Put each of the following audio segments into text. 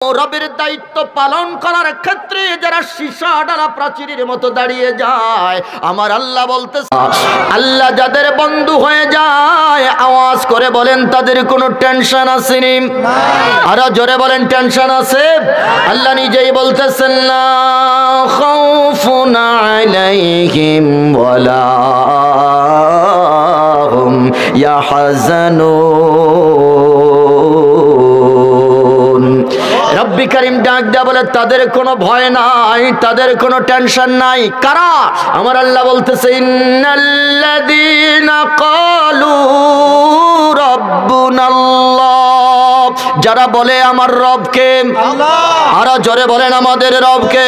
রবের দায়িত্ব পালন করার ক্ষেত্রে যারা সীসা ডালা প্রাচীরের মতো দাঁড়িয়ে যায়, আমার আল্লাহ বলতেছে, আল্লাহ যাদের বন্ধু হয়ে যায় আওয়াজ করে বলেন তাদের কোনো টেনশন আসেনি। আরো জোরে বলেন টেনশন আছে। আল্লাহ নিজেই বলতেছেন, লা খাউফুন আলাইহিম ওয়ালা হুম ইয়াহজানুন। রব্বি কারীম ডাক দেয়া বলে তাদের কোনো ভয় নাই, তাদের কোনো টেনশন নাই। কারা? আমার আল্লাহ বলতেছে, ইন্নাল্লাযীনা ক্বালু রাব্বুনাল্লাহ, যারা বলে আমার রবকে আল্লাহ, আরো জোরে বলেন আমাদের রবকে,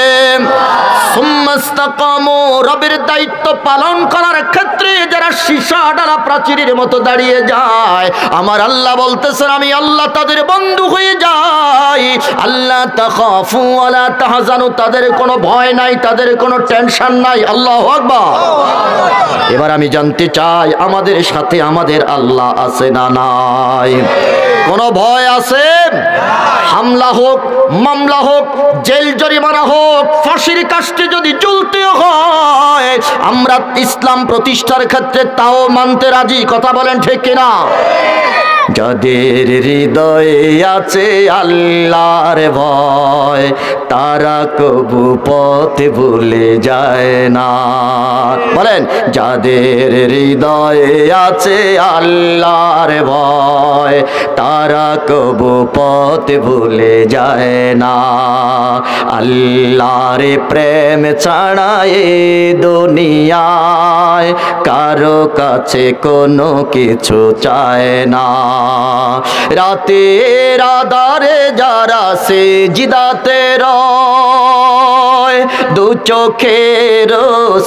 সুম্মাস্তাকামু, রবের দায়িত্ব পালন করার ক্ষেত্রে যারা সীসা ডালা প্রাচীরের মতো দাঁড়িয়ে যায়, আমার আল্লাহ বলতেছেন আমি আল্লাহ তাদের বন্ধু হয়ে যাই। আল্লাহ তাখাফু ওয়ালা তাহজানু, তাদের কোনো ভয় নাই, তাদের কোনো টেনশন নাই। আল্লাহু আকবার। এবার আমি জানতে চাই আমাদের সাথে আমাদের আল্লাহ আছে না নাই? কোনো ভয় আছে? হামলা হোক, মামলা হোক, জেল জরিমানা হোক, ফাঁসির কাস্টে যদি ঝুলতে হয়, আমরা ইসলাম প্রতিষ্ঠার ক্ষেত্রে তাও মানতে রাজি। কথা বলেন ঠিক কিনা? যাদের হৃদয়ে আছে আল্লাহর ভয়, তারা কবু পথ ভুলে যায় না। বলেন, যাদের হৃদয়ে আছে আল্লাহর ভয়, তারা কবু পথ ভুলে যায় না। আল্লাহর প্রেম ছাড়া এ দুনিয়ায় কারো কাছে কোনো কিছু চায় না। রাতের আধারে যারা সিজদাতে রয়, দু চোখের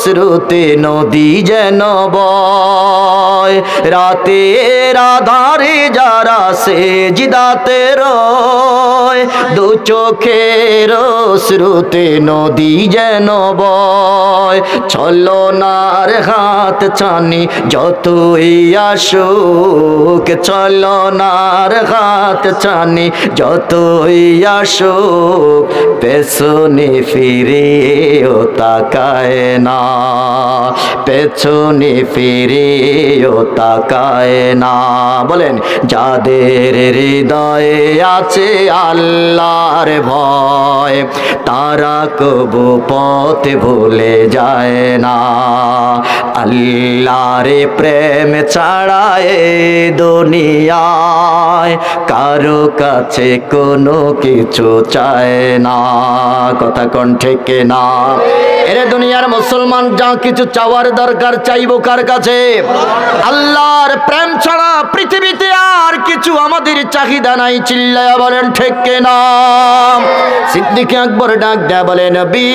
শ্রুতে নদী যেন বয়। রাতের আধারে যারা সিজদাতে রয়, দু চোখের শ্রুতে নদী যেন বয়। ছলনার হাত ছানি যতই আসুক, ছলনার হাত ছানি যতই আসুক, পেছনে ফিরেও তাকায় না, পেছনে ফিরেও তাকায় না। বলেন, যাদের হৃদয়ে আছে আল্লাহর ভয়, তারা কবু পথ ভুলে যায় না। আল্লাহর প্রেম ছাড়া এ দুনিয়ায় কারো কাছে কোনো কিছু চায় না। কথা কোন ঠিক না? এরে দুনিয়ার মুসলমান, যা কিছু চাওয়ার দরকার চাইবো কার কাছে? আল্লাহর প্রেম ছাড়া পৃথিবীতে আর কিছু আমাদের চাহিদা নাই। চিল্লায়া বলেন ঠিক না? সিদ্দিক আকবর ডাক দেয়া বলে, নবী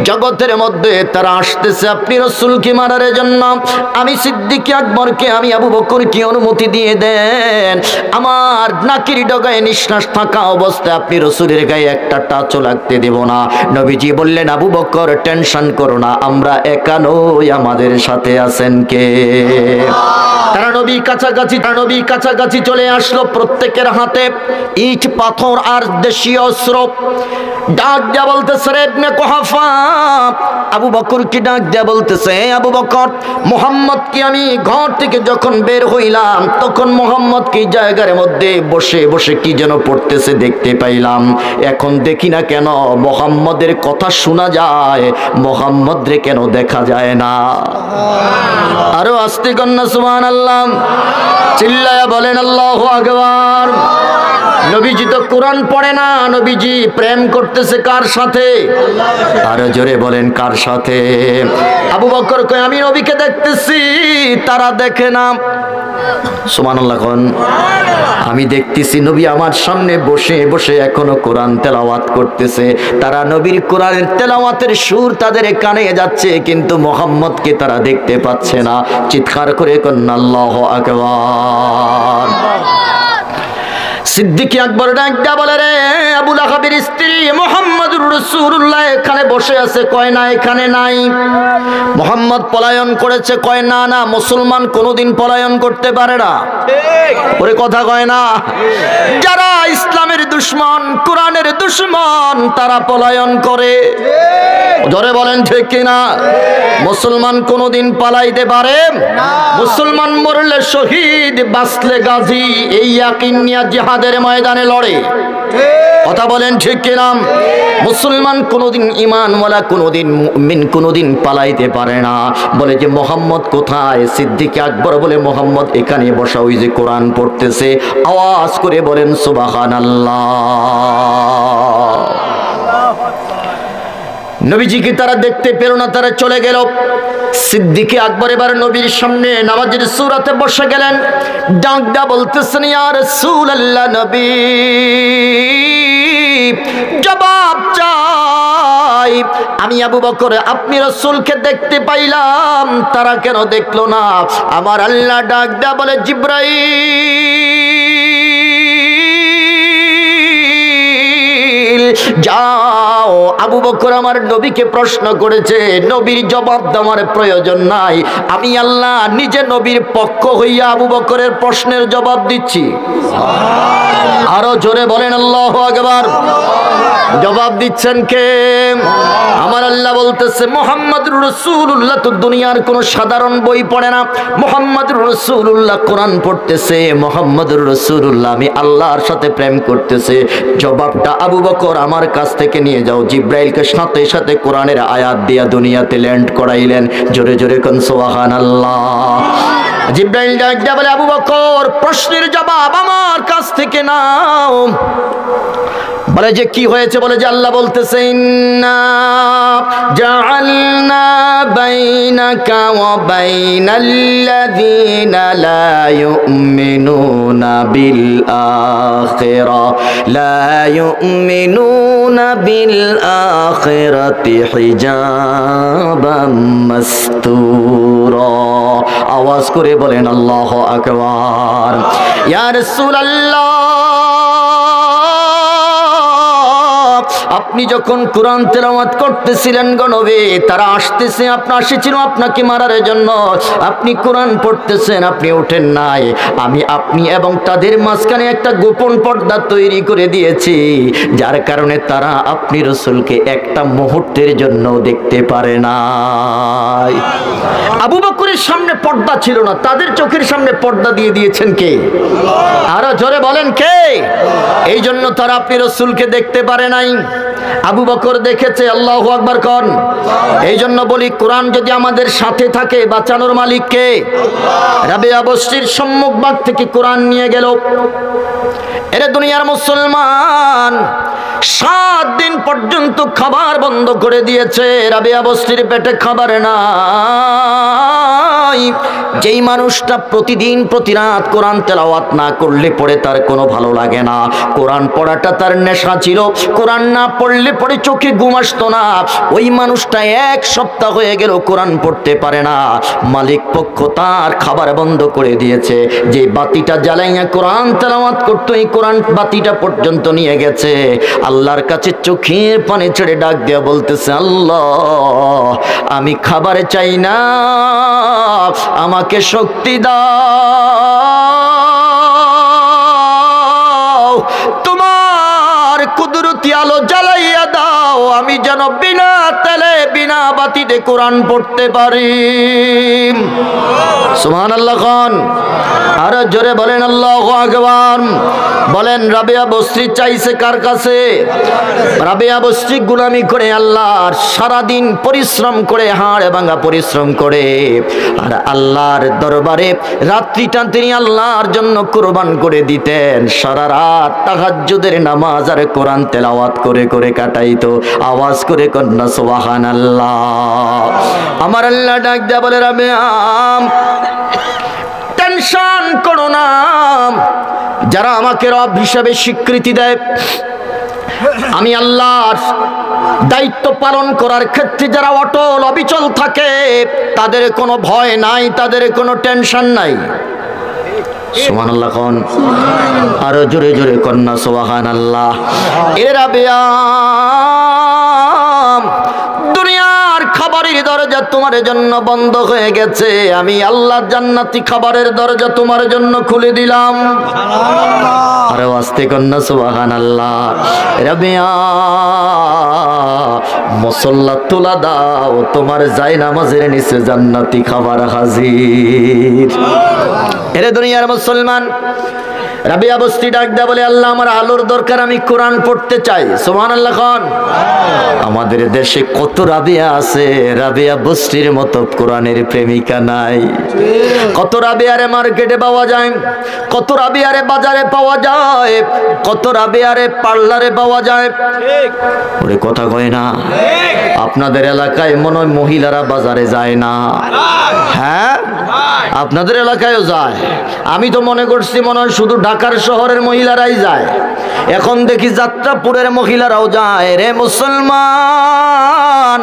জগতের মধ্যে তারা আসতেছে আপনি রাসূলকে মারার জন্য, আমি সিদ্দিক আকবরকে, আমি আবু বকরকে অনুমতি দিয়ে দেন, আমার নাকির ডগায় নিঃশ্বাস থাকা অবস্থায় আপনি রাসূলের গায়ে একটা টাচও লাগতে দেব না। নবীজি বললেন, আবু বকর টেনশন করো না, আমরা একা নই, আমাদের সাথে আছেন কে? তারা নবী কাছাকাছি চলে আসলো। প্রত্যেকের হাতে ইট, পাথর আর দেশীয় অস্ত্র। ডাক দেয়া বলতেছে, রে ইবনে কুহাফা, আবু বকর কি ডাক দেয়া বলতেছে, আবু বকর, মুহাম্মদ কি, আমি ঘর থেকে যখন বের হইলাম তখন মুহাম্মদ কি জায়গার মধ্যে বসে বসে কি যেন পড়তেছে দেখতে পাইলাম, এখন দেখি না কেন? মুহাম্মদের কথা শোনা যায়, মুহাম্মদ রে কেন দেখা যায় না? আরো আস্তে কন্যা সুবহানাল্লাহ, চিল্লায়া বলেন আল্লাহু আকবার। নবীজি তো কোরআন পড়ে না, নবীজি প্রেম করতেছে কার সাথে? আরো জোরে বলেন কার সাথে? আবু বকর কয়, আমি নবীকে দেখতেছি, তারা দেখে না। সুবহানাল্লাহ কোন? আমি দেখতেছি নবী আমার সামনে বসে বসে এখনো কোরআন তেলাওয়াত করতেছে, তারা নবীর কোরআনের তেলাওয়াতের সুর তাদের কানে যাচ্ছে, কিন্তু মুহাম্মদকে তারা দেখতে পাচ্ছে না। চিৎকার করে কন্যা আল্লাহু আকবার। সিদ্দিক আকবর ডাকটা বলে, রে আবু লাহাবের স্ত্রী মুহাম্মদুর রাসূলুল্লাহ এখানে বসে আছে। কয় না, এখানে নাই। মুহাম্মদ পলায়ন করেছে। কয় না না, মুসলমান কোনোদিন পলায়ন করতে পারে না। ওরে কথা কয় না। যারা ইসলামের দুশমন, কোরআনের দুশমন, তারা পলায়ন করে। ধরে বলেন ঠিক কিনা? মুসলমান কোনোদিন পালাইতে পারে না। মুসলমান মরলে শহীদ, বাঁচলে গাজী, এই ইয়াকিন নিয়ে জিহাদের ময়দানে লড়ে। কথা বলেন ঠিক কিনা? মুসলমান কোনোদিন ঈমানওয়ালা, কোনোদিন মুমিন, কোনোদিন পালাইতে পারে না। বলে যে মুহাম্মদ কোথায়? সিদ্দিক আকবর বলে, মুহাম্মদ এখানে বসা, ওই যে কোরআন পড়তেছে। আওয়াজ করে বলেন সুবহানাল্লাহ। নবীজিকে তারা দেখতে পেল না, তারা চলে গেল। সিদ্দিক আকবর এবার নবীর সামনে নামাজের সূরাতে বসে গেলেন। ডাকডা বলতেছেন, ইয়া রাসূলুল্লাহ, নবী জবাব চাই। আমি আবু বকর আপনি রাসূলকে দেখতে পাইলাম, তারা কেন দেখলো না? আমার আল্লাহ ডাকডা বলে, জিবরাইল যাও, আবু বকর আমার নবীকে প্রশ্ন করেছে, নবীর জবাব দেওয়ার প্রয়োজন নাই। আমি আল্লাহ নিজে নবীর পক্ষ হইয়া আবু বকরের প্রশ্নের জবাব দিচ্ছি। আরো জোরে বলেন আল্লাহু আকবার। জবাব দিচ্ছেন কে? আমার আল্লাহ বলতেছে, মুহাম্মদুর রাসূলুল্লাহ তো দুনিয়ার কোন সাধারণ বই পড়ে না। মুহাম্মদুর রাসূলুল্লাহ কোরআন পড়তেছে। মুহাম্মদুর রাসূলুল্লাহ আমি আল্লাহর সাথে প্রেম করতেছে। জবাবটা আবু বকর আমার কাছ থেকে নিয়ে যাও। জিব্রাইলকে সাথে সাথে কোরআনের আয়াত দিয়া দুনিয়াতে ল্যান্ড করাইলেন। জোরে জোরে কোন সুবহানাল্লাহ। জিব্রাইল ডাকতে বলে, আবু বকর প্রশ্নের জবাব আমার কাছ থেকে নাও। বলে যে কি হয়েছে? বলে যে আল্লাহ বলতেছে, ইন্না জাআলনা বাইনাকা ওয়া বাইনাল্লাযীনা লা ইউমিনুনা বিল আখিরাতি হিজাবাম মাসতুরা। আওয়াজ করে বলেন আল্লাহু আকবার। ইয়া রাসূলুল্লাহ, আপনি যখন কোরআন তেলাওয়াত করতেছিলেন গো নবী, তারা আসতেছে, আসেছিল আপনাকে মারার জন্য। আপনি কোরআন পড়তেছেন, আপনি ওঠেন নাই। আমি আপনি এবং তাদের মাঝখানে একটা গোপন পর্দা তৈরি করে দিয়েছি, যার কারণে তারা আপনি রাসূলকে একটা মুহূর্তের জন্য দেখতে পারে নাই। আবু বকরের সামনে পর্দা ছিল না, তাদের চোখের সামনে পর্দা দিয়ে দিয়েছেন কে? আরো জোরে বলেন কে? এই জন্য তারা আপনি রাসূলকে দেখতে পারে নাই। আবু বকর দেখেছে। আল্লাহু আকবার কোন। এই জন্য বলি, কোরআন যদি আমাদের সাথে থাকে, বাঁচানোর মালিক কে? রাবিয়া বস্তির সম্মুখ ভাগ থেকে কোরআন নিয়ে গেল। এরে দুনিয়ার মুসলমান, 7 দিন পর্যন্ত খাবার বন্ধ করে দিয়েছে। রাবিয়া বস্তির পেটে খাবার নাই। যেই মানুষটা প্রতিদিন প্রতি রাত কোরআন তেলাওয়াত না করলে পরে তার কোনো ভালো লাগে না। কোরআন পড়াটা তার নেশা ছিল। কোরআন না পড়লে পরে চোখে ঘুম আসতো না। ওই মানুষটা 1 সপ্তাহ হয়ে গেল কোরআন পড়তে পারে না। মালিক পক্ষ তার খাবার বন্ধ করে দিয়েছে। যে বাতিটা জ্বালাইয়া কোরআন তেলাওয়াত করতো, এই কোরআন বাতিটা পর্যন্ত নিয়ে গেছে। আল্লাহর কাছে চোখের পানি ছেড়ে ডাক দিয়া বলতেছে, আল্লাহ আমি খাবারে চাই না, আমাকে শক্তি দাও, তোমার কুদরতি আলো জ্বালাইয়া দাও, আমি যেন বিনা তেলে বিনা বাতিতে কোরআন পড়তে পারি। সুবহানাল্লাহ খান। আর জোরে বলেন আল্লাহু আকবার। বলেন রাবিয়া বস্তি চাইছে কার কাছে? রাবিয়া বস্তি গোলামি করে আল্লাহর, সারাদিন পরিশ্রম করে, হাড় ভাঙা পরিশ্রম করে, আর আল্লাহর দরবারে রাত্রিটা তিনি আল্লাহর জন্য কুরবান করে দিতেন। সারা রাত তাহাজ্জুদের নামাজ আর কোরআন তেলাওয়াত করে করে কাটাইতো। আওয়াজ করে কন্যা সুবহানাল্লাহ। আমার আল্লাহ ডাক দেয়া বলে, রাবিয়া টেনশন করো না, যারা আমাকে রব হিসাবে স্বীকৃতি দেয়, আমি আল্লাহর দায়িত্ব পালন করার ক্ষেত্রে যারা অটল অবিচল থাকে, তাদের কোনো ভয় নাই, তাদের কোনো টেনশন নাই। সুবহানাল্লাহ কোন আরো জোরে জোরে কন্যা সুবহানাল্লাহ। এ রাবিয়া দুনিয়ার খাবারের দরজা তোমার জন্য বন্ধ হয়ে গেছে, আমি আল্লাহ জান্নাতি খাবারের দরজা তোমার জন্য খুলে দিলাম। আরে আস্তে কন্যা সুবহানাল্লাহ। রাবিয়া মুসল্লা তুলা দাও, তোমার জায়নামাজের নিচে জান্নাতি খাবার হাজির। এরে দুনিয়ার মুসলমান, রাবিয়া বস্তি ডাক দেয়া বলে, আল্লাহ আমার আলোর দরকার, আমি কোরআন পড়তে চাই। সুবহানাল্লাহ খান। আমাদের দেশে কত রাবিয়া আছে, রাবিয়া বস্তির মতো কোরআনের প্রেমিকা নাই। কত রাবিয়ারে মার্কেটে পাওয়া যায়, কত রাবিয়ারে বাজারে পাওয়া যায়, কত রাবিয়ারে পার্লারে পাওয়া যায়। ওরে কথা কয় না, আপনাদের এলাকায় মনে হয় মহিলারা বাজারে যায় না? হ্যাঁ, আপনাদের এলাকায়ও যায়। আমি তো মনে করছি মনে হয় শুধু ঢাকার শহরের মহিলারাই যায়, এখন দেখি যাত্রাপুরের মহিলারাও যায়। রে মুসলমান,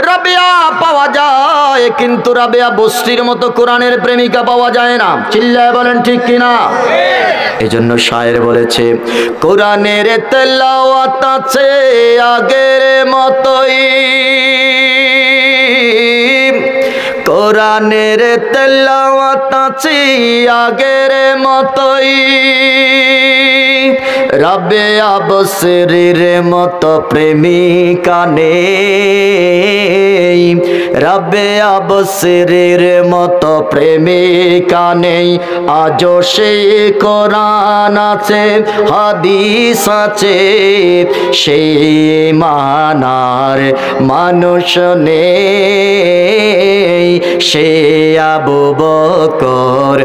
রাবিয়া পাওয়া যায়, কিন্তু রাবিয়া বস্তির মতো কোরআনের প্রেমিকা পাওয়া যায় না। চিল্লায় বলেন ঠিক কিনা? এজন্য শায়ের বলেছে, কোরআনের তেলাওয়াত আছে আগের মতোই, কোরআনের তেলাওয়াত আছে আগের মতোই, রাবিয়া বসরির মতো প্রেমিকা নেই, রাবিয়া বসরির মতো প্রেমিকা নেই। আজও সেই কোরআন আছে, হাদিস আছে, সেই মানার মানুষ নেই, সে আবু বকর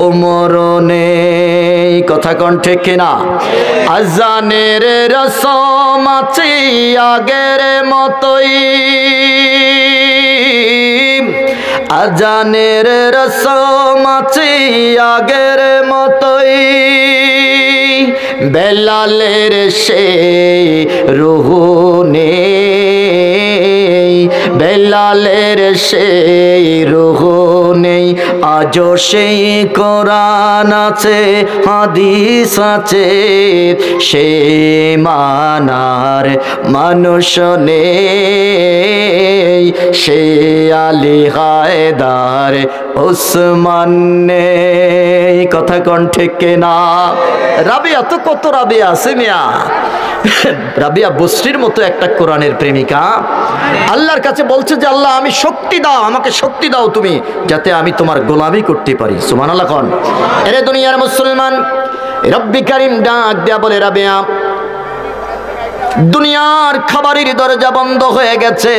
ওমর নেই। কথা কোন ঠিক কিনা? আজানের রসম আছে আগের মতোই, আজানের রসম আছে আগের মতোই, বেলালের সেই রুহ নেই, বেলালের সেই রুহ নেই। আজও সেই কোরআন আছে, হাদিস আছে, সে মানার মানুষ নেই, সে আলী হায়দার ওসমান নেই। কথা কোন ঠিক না? রাবিয়া তো কত রাবিয়া আছে মিয়া। রাবিয়া বস্তির মতো একটা কোরআনের প্রেমিকা আল্লাহর কাছে বলছে যে আল্লাহ আমি শক্তি দাও, আমাকে শক্তি দাও তুমি, যাতে আমি তোমার গোলামি করতে পারি। সুবহানাল্লাহ কোন। এরে দুনিয়ার মুসলমান, রব্বি কারীম ডাক দেয়া বলে, রাবিয়া দুনিয়ার খাবারের দরজা বন্ধ হয়ে গেছে,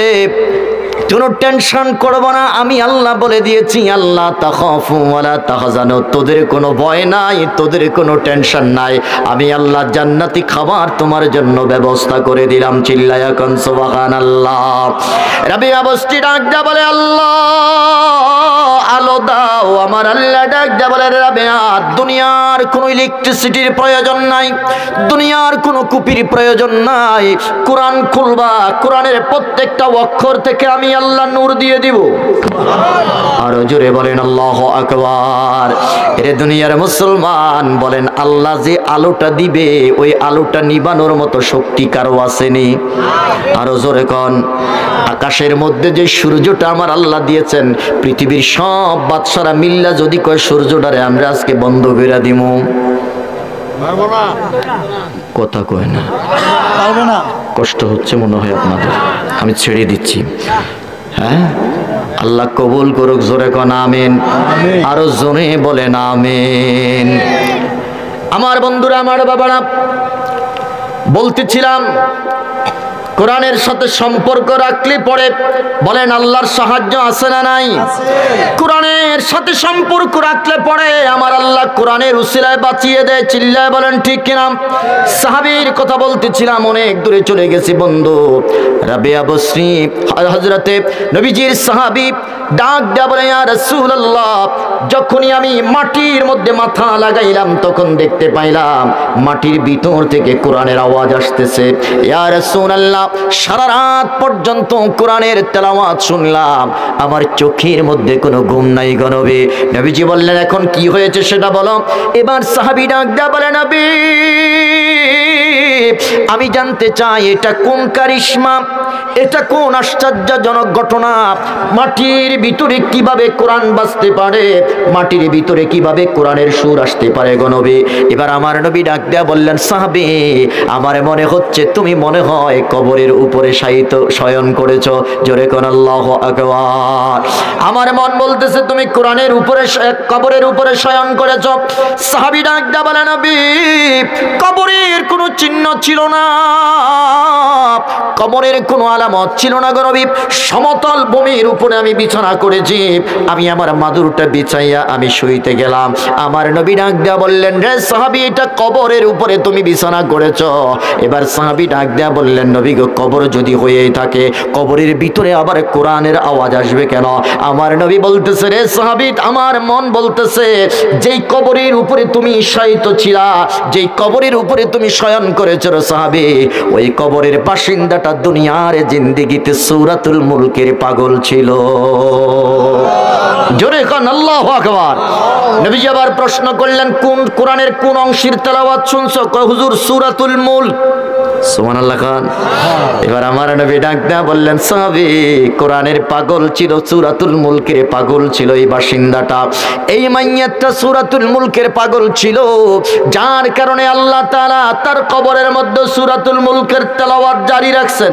কোনো টেনশন করবো না, আমি আল্লাহ বলে দিয়েছি, আল্লাহ তাখাফু ওয়ালা তাহজানু, তোদের কোনো ভয় নাই, তোদের কোনো টেনশন নাই, আমি আল্লাহ জান্নাতি খাবার তোমার জন্য ব্যবস্থা করে দিলাম। চিল্লায়া কোন সুবহানাল্লাহ। রাবিয়া বস্তি ডাক দেয়া বলে, আল্লাহ আলো দাও। আমার আল্লাহ ডাক দেয়া বলে, রাবিয়া দুনিয়ার কোনো ইলেকট্রিসিটির প্রয়োজন নাই, দুনিয়ার কোনো কুপির প্রয়োজন নাই, কোরআন খুলবা, কোরআনের প্রত্যেকটা অক্ষর থেকে আমি আল্লাহ নূর দিয়ে দিব। আরো জোরে বলেন আল্লাহু আকবার। এরে দুনিয়ার মুসলমান বলেন, আল্লাহ যে আলোটা দিবে ওই আলোটা নিবানোর মতো শক্তি কারো আসেনি? আরো জোরে কোন। আকাশের মধ্যে যে সূর্যটা আমার আল্লাহ দিয়েছেন, পৃথিবীর সব বাদশারা মিল্লা যদি কয় সূর্যটারে আমরা আজকে বন্ধ করে দিমু, কথা কয় না, পারবে না। কষ্ট হচ্ছে মনে হয় আপনাদের, আমি ছেড়ে দিচ্ছি। হ্যাঁ, আল্লাহ কবুল করুক। জোরে কোন আমিন। আরো জোরে বলেন আমিন। আমার বন্ধুরা, আমার বাবারা, বলতেছিলাম কোরআনের সাথে সম্পর্ক রাখলে পরে বলেন আল্লাহর সাহায্য আছে না নাই? কোরআনের সাথে সম্পর্ক রাখলে পরে আমার আল্লাহ কোরআনের উসিলায় বাঁচিয়ে দেয়। চিল্লায় বলেন ঠিক কিনা? সাহাবীর কথা বলতেছিলাম, অনেক দূরে চলে গেছি বন্ধু। রাবিয়া বসরি হযরতে নবীজির সাহাবী ডাক দেয়া বলে, ইয়া রাসূলুল্লাহ, যখনই আমি মাটির মধ্যে মাথা লাগাইলাম তখন দেখতে পাইলাম মাটির ভিতর থেকে কোরআনের আওয়াজ আসতেছে। ইয়া রাসূলুল্লাহ, সারা রাত পর্যন্ত কোরআনের তেলাওয়াত শুনলাম, আমার চোখের মধ্যে কোনো ঘুম নাই গো নবী। নবীজি বললেন এখন কি হয়েছে সেটা বলো। এবার সাহাবী ডাক দেয়া বলে নবী আমি জানতে চাই এটা কোন কারিশমা, এটা কোন আশ্চর্যজনক ঘটনা, মাটির ভিতরে কিভাবে কোরআন বাজতে পারে, মাটির ভিতরে কিভাবে কোরআনের সুর আসতে পারে গো নবী। এবার আমার নবী ডাক দেয়া বললেন সাহাবী আমার মনে হচ্ছে তুমি মনে হয় কবরের উপরে শয়ন করেছো, জোরে কোন আল্লাহু আকবার। আমার মন বলতেছে তুমি কোরআনের উপরে কবরের উপরে শয়ন করেছো। সাহাবী ডাক দেয়া বলে নবী কবরের কোনো চিহ্ন ছিল না, কবরের কোনো আলামত ছিল না গো নবী। সমতল ভূমির উপরে আমি বিছানা করেছি, আমি আমার মাদুরটা বিছাইয়া আমি শুইতে গেলাম। আমার নবী ডাক দেয়া বললেন রে সাহাবী এটা কবরের উপরে তুমি বিছানা করেছো। এবার সাহাবী ডাক দেয়া বললেন নবী গো কবর যদি হয়েই থাকে কবরের ভিতরে আবার কোরআনের আওয়াজ আসবে কেন? আমার নবী বলতেছে রে সাহাবী আমার মন বলতেছে যেই কবরের উপরে তুমি শায়িত ছিলা, যেই কবরের উপরে তুমি শয়ন করেছো রে সাহাবী, ওই কবরের বাসিন্দাটা দুনিয়ার জিন্দেগিতে সূরাতুল মুলকের পাগল ছিল। জোরে কোন আল্লাহু আকবার। নবীজি আবার প্রশ্ন করলেন কোন কোরআনের কোন অংশের তেলাওয়াত শুনছো? কয় হুজুর সূরাতুল মুলক। সুবহানাল্লাহ খান। এবার আমার নবী ডাক দেয়া বললেন সাহাবী কোরআনের পাগল ছিল, সূরাতুল মুলকের পাগল ছিল এই বাসিন্দাটা, এই মাইয়াতটা সূরাতুল মুলকের পাগল ছিল, যার কারণে আল্লাহ তাআলা তার কবরের মধ্যে সূরাতুল মুলকের তেলাওয়াত জারি রাখছেন।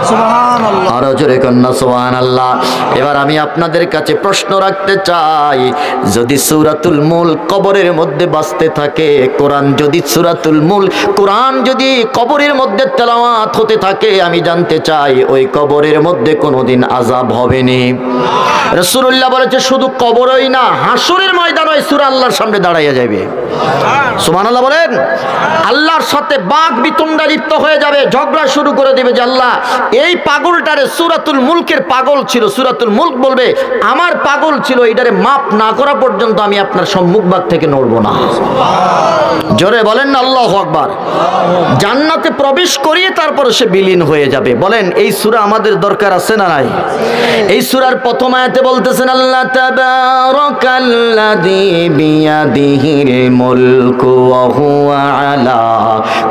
সুবহানাল্লাহ। আরো জোরে কন্না সুবহানাল্লাহ। এবার আমি আপনাদের কাছে প্রশ্ন রাখতে চাই যদি সূরাতুল মুলক কবরের মধ্যে বাজতে থাকে, কোরআন যদি সূরাতুল মুলক কোরআন যদি কবরের মধ্যে তেলাওয়াত হতে থাকে, আমি জানতে চাই ওই কবরের মধ্যে কোনোদিন আযাব হবে না। রাসূলুল্লাহ বলেছে শুধু কবরই না হাসরের ময়দানে ওই সূরা আল্লাহর সামনে দাঁড়াইয়া যাবে। সুবহানাল্লাহ বলেন। আল্লাহর সাথে বাক বিতণ্ডা লিপ্ত হয়ে যাবে, ঝগড়া শুরু করে দিবে যে আল্লাহ এই পাগলটারে সূরাতুল মুলকের পাগল ছিল, সূরাতুল মুলক বলবে আমার পাগল ছিল, এটারে মাপ না করা পর্যন্ত আমি আপনার সম্মুখ ভাগ থেকে নড়ব না। জোরে বলেন না আল্লাহু আকবার। জান্নাতে প্রবেশ করিয়ে তারপর সে বিলীন হয়ে যাবে। বলেন এই সূরা আমাদের দরকার আছে না নাই? এই সূরার প্রথম আয়াতে বলতেছেন আল্লাহ তাবারাকাল্লাযী বিয়াদিহিল মুলকু ওয়া হুয়া আলা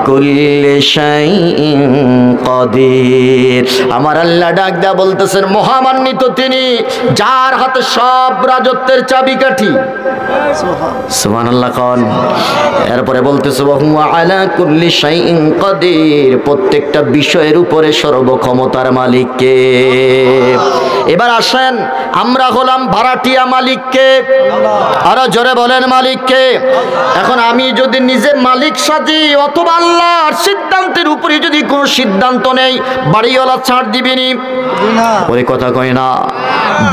কুল্লি শাইইন কাদির। আমার আল্লাহ ডাক দেয়া বলতেছেন মহামান্বিত তিনি যার হাতে সব রাজত্বের চাবিকাঠি। সুবহানাল্লাহ খান। এরপরে বলতেছে ওয়া হুয়া আলা কুল্লি শাইইন কাদির, প্রত্যেকটা বিষয়ের উপরে সর্বক্ষমতার মালিক কে? এবার আসেন আমরা হলাম ভাড়াটিয়া, মালিক কে? আরো জোরে বলেন মালিক কে? এখন আমি যদি নিজে মালিক সাজি অথবা আল্লাহর সিদ্ধান্তের উপরে যদি কোনো সিদ্ধান্ত নেই, বাড়িওয়ালা ছাড় দিবেনি? ওই কথা কয় না,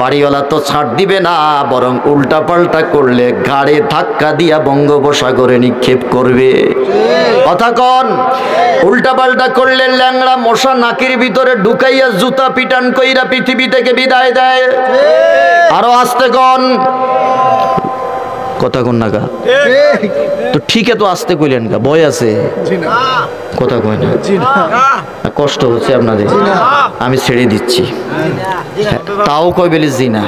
বাড়িওয়ালা তো ছাড় দিবে না, বরং উল্টা পাল্টা করলে ঘাড়ে ধাক্কা দিয়া বঙ্গোপসাগরে নিক্ষেপ করবে। কথা কন। উল্টা পাল্টা করলে ল্যাংড়া মশা নাকের ভিতরে ঢুকাইয়া জুতা পিটান কইরা পৃথিবী থেকে বিদায় দেয়। আরো আস্তে কন। কথা কন না গা তো ঠিক তো আস্তে কইলেন গা, ভয় আছে কথা কয় না, কষ্ট হচ্ছে আপনাদের, আমি ছেড়ে দিচ্ছি। তাও কই বেলি জি না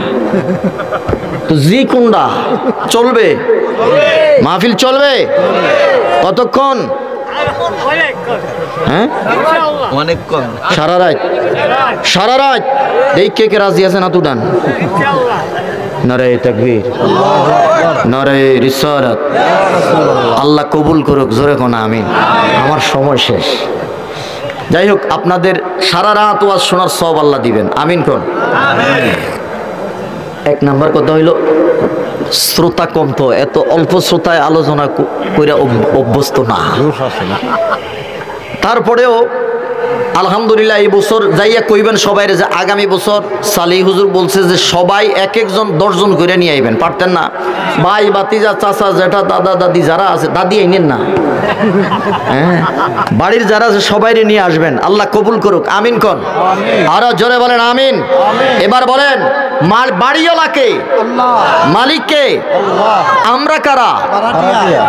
তো জি কোনটা চলবে? মাহফিল চলবে কতক্ষণ? হ্যাঁ অনেকক্ষণ। সারা রাত? সারা রাত দেখে কে রাজি আছেন হাত উঠান। নারায়ে তাকবীর, নারায়ে রিসালাত। আল্লাহ কবুল করুক, জোরে কোন আমিন। আমার সময় শেষ। যাই হোক আপনাদের সারা রাত ওয়াজ শোনার সওয়াব আল্লাহ দিবেন, আমিন কোন। এক নাম্বার কথা হইল শ্রোতা কম, তো এত অল্প শ্রোতায় আলোচনা কইরা অভ্যস্ত না। তারপরেও আলহামদুলিল্লাহ এই বছর যাইয়া কইবেন সবাই যে আগামী বছর সালেহ হুজুর বলছে যে সবাই এক একজন 10 জন করে নিয়ে আইবেন। পারতেন না? ভাই বাতিজা চাচা জেঠা দাদা দাদি যারা আছে, দাদি আইনেন না, হ্যাঁ বাড়ির যারা আছে সবাই নিয়ে আসবেন। আল্লাহ কবুল করুক, আমিন কোন। আরো জোরে বলেন আমিন। এবার বলেন বাড়িওয়ালাকে? মালিককে? আমরা কারা?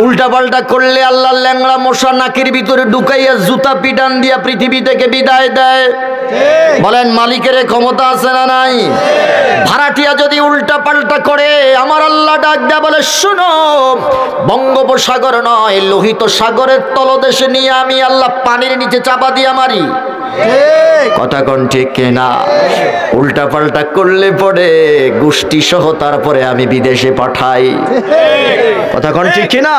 উল্টা পাল্টা করলে আল্লাহ ল্যাংড়া মশা নাকের ভিতরে ঢুকাইয়া জুতা পিটান দিয়া পৃথিবীতে থেকে বিদায় দেয়? বলেন মালিকের ক্ষমতা আছে না নাই? ভাড়াটিয়া যদি উল্টা পাল্টা করে আমার আল্লাহ ডাক দেয়া বলে, শুনো, বঙ্গোপসাগর নয় লোহিত সাগরের তলদেশে নিয়ে আমি আল্লাহ পানির নিচে চাপা দিয়া মারি। কথা কোন ঠিক কিনা? উল্টা পাল্টা করলে পরে গোষ্ঠী সহ তারপরে আমি বিদেশে পাঠাই। কথা কোন ঠিক কিনা?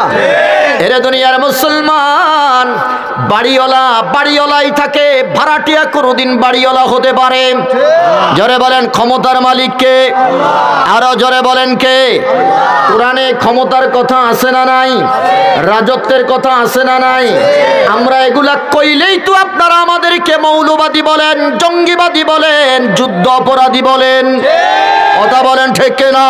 এরে দুনিয়ার মুসলমান, বাড়িওয়ালা বাড়িওয়ালাই থাকে, ভাড়াটিয়া কোনোদিন বাড়িওয়ালা হতে পারে? জোরে বলেন ক্ষমতার মালিক কে? আরো জোরে বলেন কে? কোরআনে ক্ষমতার কথা আছে না নাই? রাজত্বের কথা আছে না নাই? আমরা এগুলা কইলেই তো আপনারা আমাদেরকে মৌলবাদী বলেন, জঙ্গিবাদী বলেন, যুদ্ধ অপরাধী বলেন। কথা বলেন ঠিক না?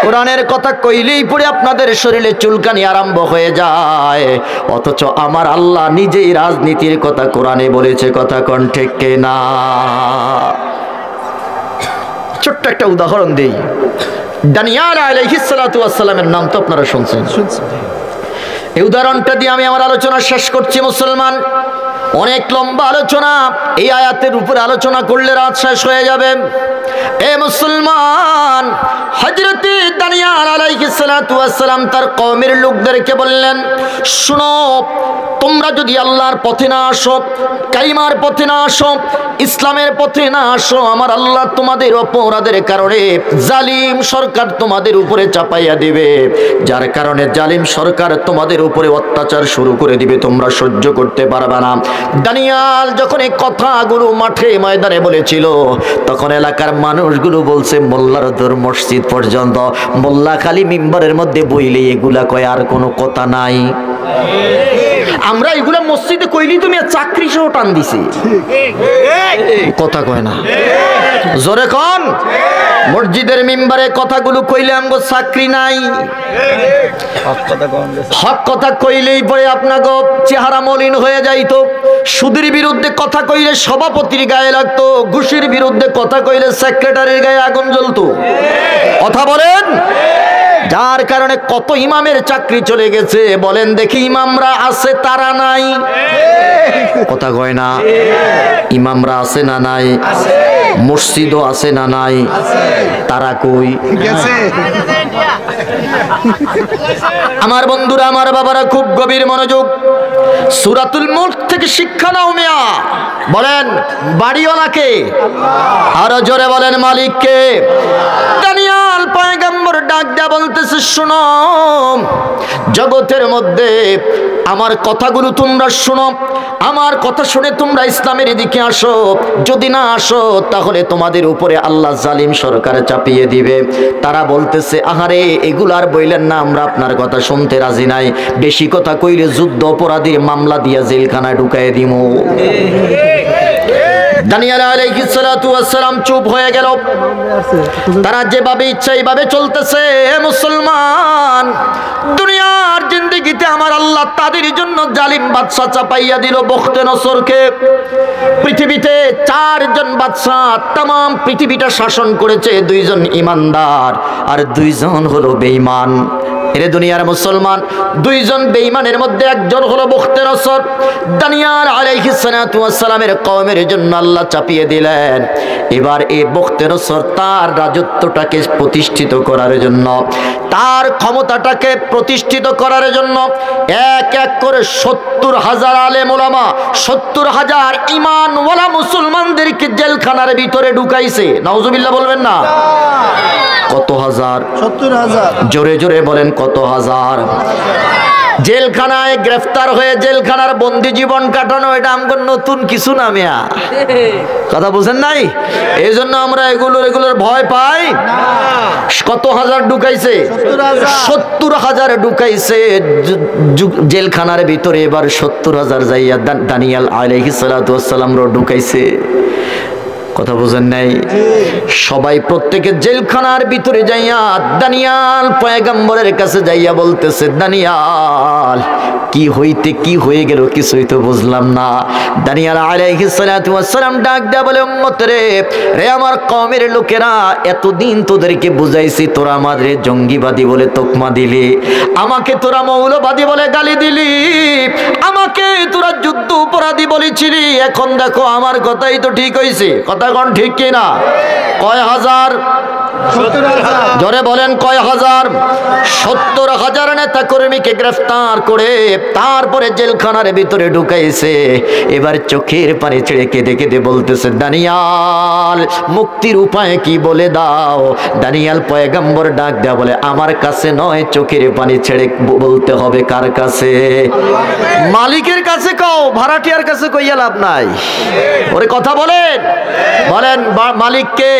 কোরআনের কথা কইলেই পরে আপনাদের শরীরে চুলকানি আরম্ভ হয়ে যায়, অথচ আমার আল্লাহ নিজেই রাজনীতির কথা কোরআনে বলেছে। কথা কোন ঠিক না? ছোট্ট একটা উদাহরণ দেই। দানিয়াল আলাইহিস সালাতু ওয়াস সালামের নাম তো আপনারা শুনছেন। এই উদাহরণটা দিয়ে আমি আমার আলোচনা শেষ করছি। মুসলমান, অনেক লম্বা আলোচনা, এই আয়াতের উপরে আলোচনা করলে রাত শেষ হয়ে যাবে। এ মুসলমান, হযরতে দানিয়াল আলাইহিস সালাতু ওয়াস সালাম তার কওমের লোকদেরকে বললেন, শুনো, তোমরা যদি আল্লাহর পথে না আসো, কালিমার পথে না আসো, ইসলামের পথে না আসো, আমার আল্লাহ তোমাদের অপরাধের কারণে জালিম সরকার তোমাদের উপরে চাপাইয়া দিবে, যার কারণে জালিম সরকার তোমাদের উপরে অত্যাচার শুরু করে দিবে, তোমরা সহ্য করতে পারবে না। দানিয়াল যখন এই কথাগুলো মাঠে ময়দানে বলেছিল, তখন এলাকার মানুষগুলো বলছে, মোল্লার দূর মসজিদ পর্যন্ত, মোল্লা খালি মিম্বরের মধ্যে বইলে এগুলা কয়, আর কোনো কথা নাই। আমরা এগুলা মসজিদে কইলি তুমি চাকরি সহ টান দিছি, কথা কয় না। জোরে কোন? মসজিদের মিম্বারে কথাগুলো কইলে আমগো চাকরি নাই। হক কথা কইলেই পরে আপনাকে চেহারা মলিন হয়ে যাইতো। সুদের বিরুদ্ধে কথা কইলে সভাপতির গায়ে লাগতো, ঘুষের বিরুদ্ধে কথা কইলে সেক্রেটারির গায়ে আগুন জ্বলতো। কথা বলেন। যার কারণে কত ইমামের চাকরি চলে গেছে। বলেন দেখি, ইমামরা আছে তারা নাই? কথা কয় না। ইমামরা আছে না নাই? মসজিদও আছে না নাই? তারা কই গেছে? আমার বন্ধুরা, আমার বাবারা, খুব গভীর মনোযোগ। সূরাতুল মুলক থেকে শিক্ষা নাও মিয়া। বলেন বাড়িওয়ালাকে? আরো জোরে বলেন মালিককে? দানিয়াল পয়গম্বর ডাক দেয়া বলতেছে, শোনো, জগতের মধ্যে আমার কথাগুলো তোমরা শোনো, আমার কথা শুনে তোমরা ইসলামের দিকে আসো। যদি না আসো তাহলে তোমাদের উপরে আল্লাহ জালিম সরকার চাপিয়ে দিবে। তারা বলতেছে, আহারে এগুলো আর বইলেন না, আমরা আপনার কথা শুনতে রাজি নাই, বেশি কথা কইলে যুদ্ধ অপরাধীর মামলা দিয়া জেলখানায় ঢুকায় দিমু। দানিয়াল আলাইহিস সালাতু ওয়াস সালাম চুপ হয়ে গেল। তারা যেভাবে ইচ্ছা এইভাবে চলতেছে। মুসলমান, দুনিয়ার জিন্দেগিতে আমার আল্লাহ তাদের জন্য জালিম বাদশা চাপাইয়া দিল বখতেনসরকে। পৃথিবীতে 4 জন বাদশা তাম পৃথিবীটা শাসন করেছে, 2 জন ইমানদার আর 2 জন হলো বেঈমান। এরে দুনিয়ার মুসলমান, 2 জন বেঈমানের মধ্যে একজন হলো বখতেনসর। দানিয়াল আলাইহিস সালাতু ওয়াস সালামের কওমের জন্য আল্লাহ চাপিয়ে দিলেন। এবার এই বখতেনসর তার রাজত্বটাকে প্রতিষ্ঠিত করার জন্য, তার ক্ষমতাটাকে প্রতিষ্ঠিত করার জন্য এক এক করে 70,000 আলেম ওলামা, 70,000 ঈমানওয়ালা মুসলমানদেরকে জেলখানার ভিতরে ঢুকাইছে। নাউজুবিল্লাহ বলবেন না? কত হাজার? 70,000। জোরে জোরে বলেন কত হাজার? জেলখানায় গ্রেফতার হয়ে জেলখানার বন্দি জীবন কাটানো এটা আমগো নতুন কিছু না মিয়া। কথা বুঝেন নাই? এই জন্য আমরা এগুলোর ভয় পাই না। কত হাজার ঢুকাইছে? 70,000 ঢুকাইছে জেলখানার ভিতরে। এবার 70,000 যাইয়া দানিয়াল আলাইহিস সালাতু ওয়াস সালাম ঢুকাইছে। কথা বুঝেন নাই? সবাই প্রত্যেকে জেলখানার ভিতরে যাইয়া দানিয়াল পয়গম্বরের কাছে যাইয়া বলতেছে, দানিয়াল কি হইতে কি হয়ে গেল কিছুই তো বুঝলাম না। দানিয়াল আলাইহিস সালাতু ওয়াস সালাম ডাক দেয়া বলে, উম্মত রে, রে আমার কওমের লোকেরা, এতদিন তোদেরকে বুঝাইছি, তোরা আমাদের জঙ্গিবাদী বলে তকমা দিলি, আমাকে তোরা মৌলবাদী বলে গালি দিলি, আমাকে তোরা যুদ্ধ অপরাধী বলেছিলি, এখন দেখো আমার কথাই তো ঠিক হয়েছে। কথা কোন ঠিক কিনা? কয় হাজার? জোরে বলেন কয় হাজার? 70,000 নেতা কর্মীকে গ্রেফতার করে তারপরে জেলখানার ভিতরে ঢুকাইছে। এবার চোখের পানি ছেড়ে কেঁদে কেঁদে বলতেছে, দানিয়াল মুক্তির উপায় কি বলে দাও। দানিয়াল পয়গম্বর ডাক দেয়া বলে, আমার কাছে নয়, চোখের পানি ছেড়ে বলতে হবে কার কাছে? মালিকের কাছে কও, ভাড়াটিয়ার কাছে কইয়া লাভ নাই। ওরে কথা বলেন, বলেন মালিককে?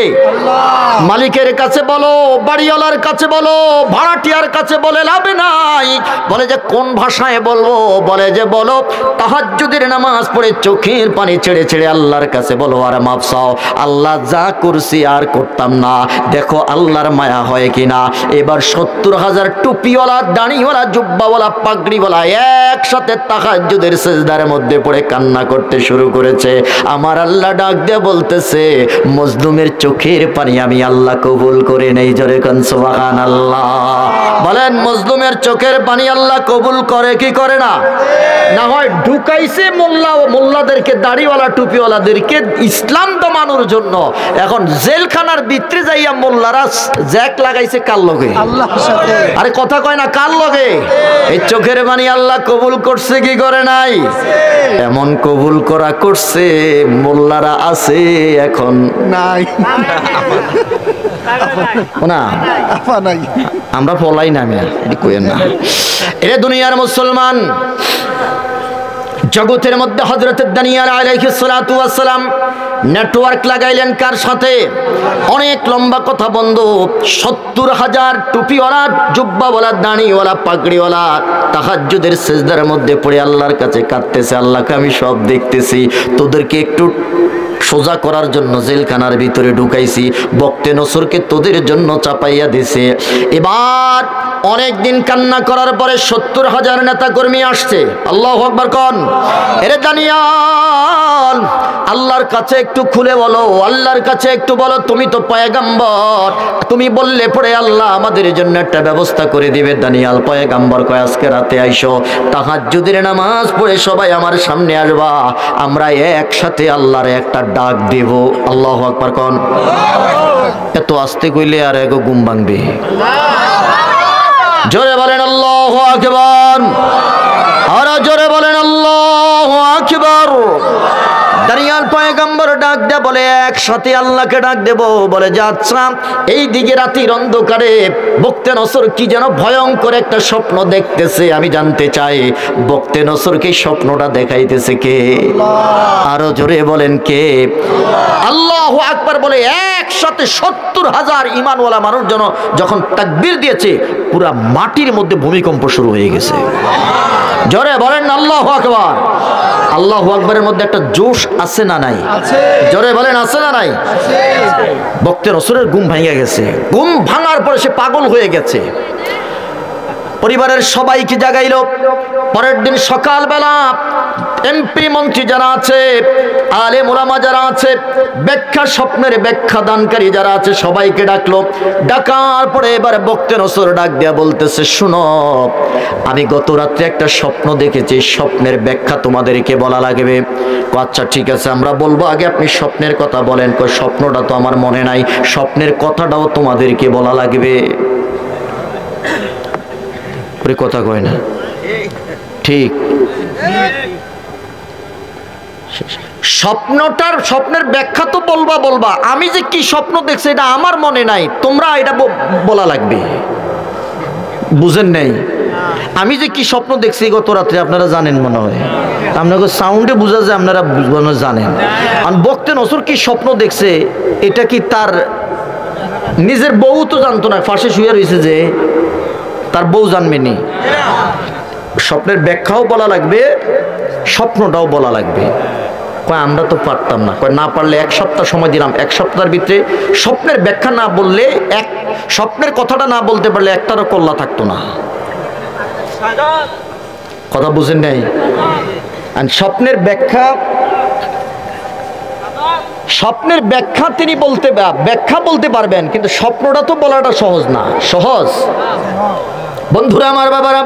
মালিকের কাছে বলো, বাড়িওয়ালার কাছে বলো, ভাড়াটিয়ার কাছে বলে লাভ নাই। বলে যে কোন ভাষায় বলবো? বলে যে বলো তাহাজ্জুদের নামাজ পড়ে চোখের পানি ছেড়ে ছেড়ে আল্লাহর কাছে বলো আর মাফ চাও। আল্লাহ যা করছি আর করতাম না, দেখো আল্লাহর মায়া হয় কিনা। এবার 70,000 টুপিওয়ালা, দাড়িওয়ালা, জুব্বাওয়ালা, পাগড়িওয়ালা একসাথে তাহাজ্জুদের সিজদার মধ্যে পড়ে কান্না করতে শুরু করেছে। আমার আল্লাহ ডাক দিয়ে বলতেছে, মজলুমের চোখের পানি আমি আল্লাহ কবুল করে নেই। জোরে কোন সুবহানাল্লাহ। বলেন মজলুমের চোখের পানি আল্লাহ কবুল করে কি করে না? না হয় ঢুকাইছে মোল্লাদেরকে, দাড়িওয়ালা টুপিওয়ালাদেরকে ইসলাম দমানোর জন্য। এখন জেলখানার ভিতরে যাইয়া মোল্লারা জ্যাক লাগাইছে কার লগে? আল্লাহর সাথে। আরে কথা কয় না, কার লগে? এই চোখের পানি আল্লাহ কবুল করছে কি করে নাই? এমন কবুল করা করছে, মোল্লারা আছে এখন নাই। না আমরা পলাই না, এরে দুনিয়ার মুসলমান। জগতের মধ্যে হযরত দানিয়াল আলাইহিস সালাতু ওয়াস সালাম নেটওয়ার্ক লাগাইলেন কার সাথে? অনেক লম্বা কথা বন্ধু। 70,000 টুপিওয়ালা, জুব্বাওয়ালা, দাড়িওয়ালা, পাগড়িওয়ালা তাহাজ্জুদের সিজদার মধ্যে পড়ে আল্লাহর কাছে কাঁদতেছে, আল্লাহকে আমি সব দেখতেছি, তোদেরকে একটু সোজা করার জন্য জেলখানার ভিতরে ঢুকাইছি, বক্তে নসরকে তোদের জন্য চাপাইয়া দিছে। এবার অনেক দিন কান্না করার পরে 70,000 নেতা কর্মী আসছে। আল্লাহু আকবার কোন? এরে দানিয়াল আল্লাহর কাছে একটু খুলে বলো, আল্লাহর কাছে একটু বলো, তুমি তো পয়গম্বর, তুমি বললে পরে আল্লাহ আমাদের জন্য একটা ব্যবস্থা করে দিবে। দানিয়াল পয়গম্বর কয় আজকে রাতে আইসো, তাহাজ্জুদের নামাজ পড়ে সবাই আমার সামনে আসবা, আমরা একসাথে আল্লাহর একটা ডাক দেব। আল্লাহু আকবার কোন? এত আস্তে কইলে আর এগো ঘুম ভাঙবে। জোরে বলেন আল্লাহু আকবার। আর জোরে বলেন আল্লাহু আকবার। দানিয়াল পয়গম্বর ডাক দেয়া বলে একসাথে আল্লাহকে ডাক দেব। বলে যাচ্ছা এই দিকে রাতের অন্ধকারে বক্তে নসর কি যেন ভয়ঙ্কর একটা স্বপ্ন দেখতেছে, আমি জানতে চাই বক্তে নসরকে স্বপ্নটা দেখাইতেছে কে? আরো জোরে বলেন কে? আল্লাহু আকবার বলে একসাথে 70,000 ঈমানওয়ালা মানুষ যখন তাকবীর দিয়েছে, পুরা মাটির মধ্যে ভূমিকম্প শুরু হয়ে গেছে। জোরে বলেন আল্লাহু আকবার। আল্লাহু আকবারের মধ্যে একটা জোশ আছে না নাই? জোরে বলেন আছে না নাই? বক্তে রসুলের ঘুম ভেঙে গেছে। ঘুম ভাঙার পরে সে পাগল হয়ে গেছে। পরিবারের সবাইকে জাগাইল। পরের দিন সকালবেলা এমপি মন্ত্রী যারা আছে, আলেম ওলামা যারা আছে, স্বপ্নের ব্যাখ্যা দানকারী যারা আছে, সবাইকে ডাকলো। ডাকার পরে এবার বক্তে নসর ডাক দেয়া বলতেছে, শুনো আমি গত রাত্রে একটা স্বপ্ন দেখেছি, স্বপ্নের ব্যাখ্যা তোমাদেরকে বলা লাগবে। আচ্ছা ঠিক আছে আমরা বলবো, আগে আপনি স্বপ্নের কথা বলেন। স্বপ্নটা তো আমার মনে নাই, স্বপ্নের কথাটাও তোমাদেরকে বলা লাগবে। কথা কয় না ঠিক? স্বপ্নের ব্যাখ্যা তো বলবা, আমি যে কি স্বপ্ন দেখছি এটা আমার মনে নাই, তোমরা এটা বলা লাগবে। বুঝেন নাই? আমি যে কি স্বপ্ন দেখছি গত রাত্রে আপনারা জানেন মনে হয়, আপনাকে সাউন্ডে বোঝা যায় আপনারা জানেন। আর বক্তে নসর কি স্বপ্ন দেখছে এটা কি তার নিজের বউ তো জানতো না, ফাঁসে শুয়ে রয়েছে যে তার বউ জানবেনি। স্বপ্নের ব্যাখ্যাও বলা লাগবে, স্বপ্নটাও বলা লাগবে। কয় আমরা তো পারতাম না। কয় না পারলে 1 সপ্তাহ সময় দিলাম, 1 সপ্তাহের ভিতরে স্বপ্নের ব্যাখ্যা না বললে, স্বপ্নের কথাটা না বলতে পারলে একটারও কল্লা থাকতো না। কথা বুঝেন নাই? স্বপ্নের ব্যাখ্যা তিনি ব্যাখ্যা বলতে পারবেন, কিন্তু স্বপ্নটা তো বলাটা সহজ না। সহজ? বন্ধুরা আমার, বাবারা,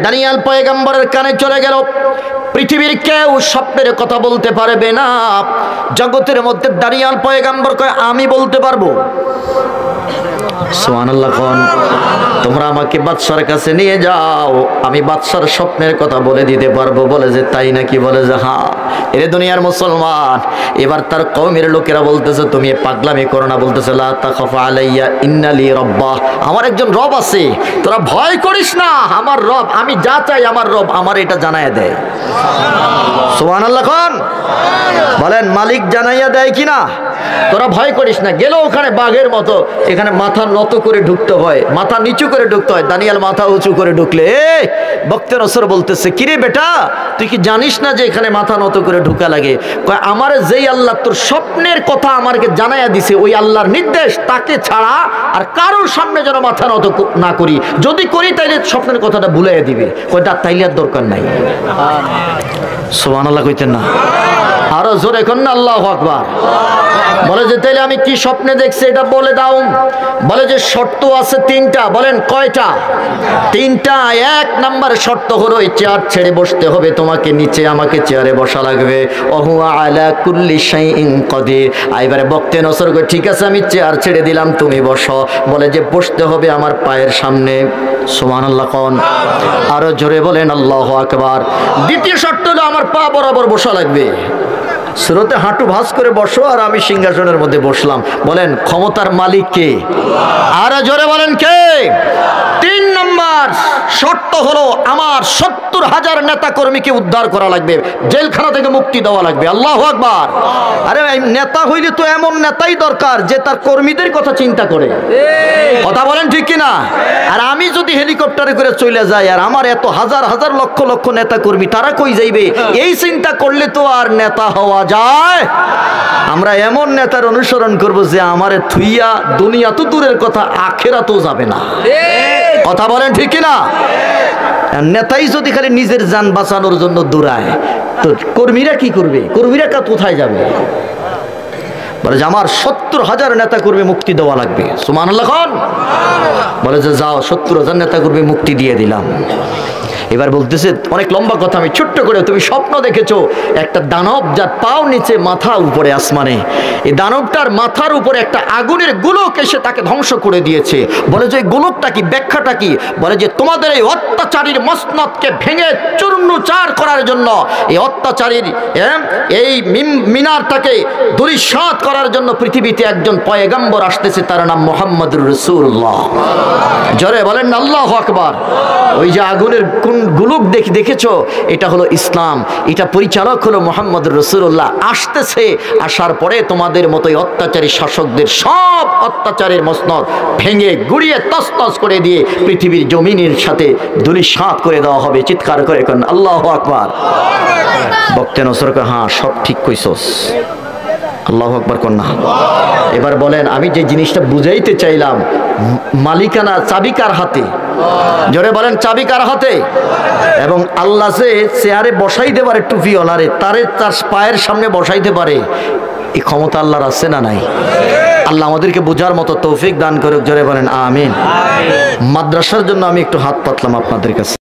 দানিয়াল পয়গম্বরের কানে চলে গেল। পৃথিবীর কেউ স্বপ্নের কথা বলতে পারবে না। জগতের মধ্যে দাঁড়িয়াল পয়গাম্বর কয় আমি বলতে পারবো। সুবহানাল্লাহ। কোন তোমরা আমাকে বাদশার কাছে নিয়ে যাও, আমি বাদশার স্বপ্নের কথা বলে দিতে পারবো। বলে যে তাই নাকি? বলে যে হ্যাঁ। এরে দুনিয়ার মুসলমান, এবার তার কওমের লোকেরা বলতেছে তুমি পাগলামি করো না। বলতেছে লা তাখাফা আলাইয়া ইন্নালি রাব্বাহ, আমার একজন রব আছে, তোরা ভয় করিস না। আমার রব, আমি যা চাই আমার রব আমার এটা জানাইয়া দেয়। সুবহানাল্লাহ। কোন বলেন মালিক জানাইয়া দেয় কিনা? তোরা ভয় করিস না। গেল ওখানে বাঘের মতো, এখানে মাথা নত করে ঢুকতে হয়, মাথা নিচু করে ঢুকতে হয়। দানিয়াল মাথা উঁচু করে ঢুকলে বক্তে রসুল বলতেছে কিরে বেটা, তুই কি জানিস না যে এখানে মাথা নত করে ঢুকা লাগে? কয় আমার যেই আল্লাহ তোর স্বপ্নের কথা আমাকে জানাইয়া দিছে, ওই আল্লাহর নির্দেশ তাকে ছাড়া আর কারোর সামনে যেন মাথা নত না করি। যদি করি তাইলে স্বপ্নের কথাটা ভুলাইয়া দিবে। কয় তাইলে আর দরকার নাই। সুবহানাল্লাহ কইতেন না? আরো জোরে কর না আল্লাহু আকবার। বলে যে তাইলে আমি কি স্বপ্নে দেখছি এটা বলে দাও। বলে যে শর্ত আছে তিনটা। বলেন কয়টা? তিনটা। এক নাম্বার শর্ত হলো এই চেয়ার ছেড়ে বসতে হবে তোমাকে, নিচে আমাকে চেয়ারে বসা লাগবে। ওহু আলা কুল্লি শাইইন কাদির। এবারে বক্তে নসর করে ঠিক আছে আমি চেয়ার ছেড়ে দিলাম, তুমি বসো। বলে যে বসতে হবে আমার পায়ের সামনে। সুবহানাল্লাহ। কোন আরো জোরে বলেন আল্লাহু আকবার। দ্বিতীয় শর্ত হলো আমার পা বরাবর বসা লাগবে। স্রোতে হাঁটু ভাঁজ করে বসো আর আমি সিংহাসনের মধ্যে বসলাম। বলেন ক্ষমতার মালিক কে? আরো জোরে বলেন কে? তিন নম্বর শর্ত হলো আমার ৭০,০০০ নেতা কর্মীকে উদ্ধার করা লাগবে, জেলখানা থেকে মুক্তি দেওয়া লাগবে। আল্লাহু আকবার। আরে নেতা হইলে তো এমন নেতাই দরকার যে তার কর্মীদের কথা চিন্তা করে। কথা বলেন ঠিক কিনা? আর আমি যদি হেলিকপ্টারে করে চলে যাই আর আমার এত হাজার হাজার লক্ষ লক্ষ নেতা কর্মী, তারা কই যাইবে? এই চিন্তা করলে তো আর নেতা হওয়া যায়? আমরা এমন নেতার অনুসরণ করব যে আমারে থুইয়া দুনিয়া তো দূরের কথা আখেরাতেও যাবে না। কথা বলেন ঠিক কিনা? নেতাই যদি খালি নিজের জান বাঁচানোর জন্য দৌড়ায়, তো কর্মীরা কি করবে? কর্মীরা কোথায় যাবে? বলে যে আমার ৭০,০০০ নেতা কর্মী মুক্তি দেওয়া লাগবে। সুবহানাল্লাহ। বলে যে যাও ৭০,০০০ নেতা কর্মী মুক্তি দিয়ে দিলাম। এবার বলতেছে অনেক লম্বা কথা, আমি ছোট্ট করে, তুমি স্বপ্ন দেখেছো একটা দানব যার পাও নিচে মাথা উপরে আসমানে, এই দানবটার মাথার উপরে একটা আগুনের গোলক এসে তাকে ধ্বংস করে দিয়েছে। বলে যে গোলকটা কি, ব্যাখ্যাটা কি? বলে যে তোমাদের এই অত্যাচারীর মসনদকে ভেঙে চূর্ণচার করার জন্য, এই অত্যাচারীর এই মিনারটাকে ধূলিসাৎ করার জন্য পৃথিবীতে একজন পয়গম্বর আসতেছে, তার নাম মুহাম্মদুর রাসূলুল্লাহ। জোরে বলেন আল্লাহু আকবার। ওই যে আগুনের গোলক দেখেছো, এটা হলো ইসলাম, এটা পরিচালক হলো মুহাম্মদুর রাসূলুল্লাহ। আসতেছে, আসার পরে তোমাদের মতোই অত্যাচারী শাসকদের সব অত্যাচারের মসনদ ভেঙে গুড়িয়ে তছনছ করে দিয়ে পৃথিবীর জমিনের সাথে ধূলিসাৎ করে দেওয়া হবে। চিৎকার করে কোন আল্লাহু আকবার। বক্তে নসর কয় হ্যাঁ সব ঠিক কইছস। আল্লাহু আকবার কোন না। এবার বলেন আমি যে জিনিসটা বুঝাইতে চাইলাম, মালিকানা চাবি কার হাতে? জোরে বলেন চাবি কার হাতে? এবং আল্লাহ যে চেয়ারে বসাইতে পারে টুপিওয়ালারে, তার পায়ের সামনে বসাইতে পারে, এই ক্ষমতা আল্লাহর আছে না নাই? আল্লাহ আমাদেরকে বোঝার মতো তৌফিক দান করুক। জোরে বলেন আমিন। মাদ্রাসার জন্য আমি একটু হাত পাতলাম আপনাদের কাছে।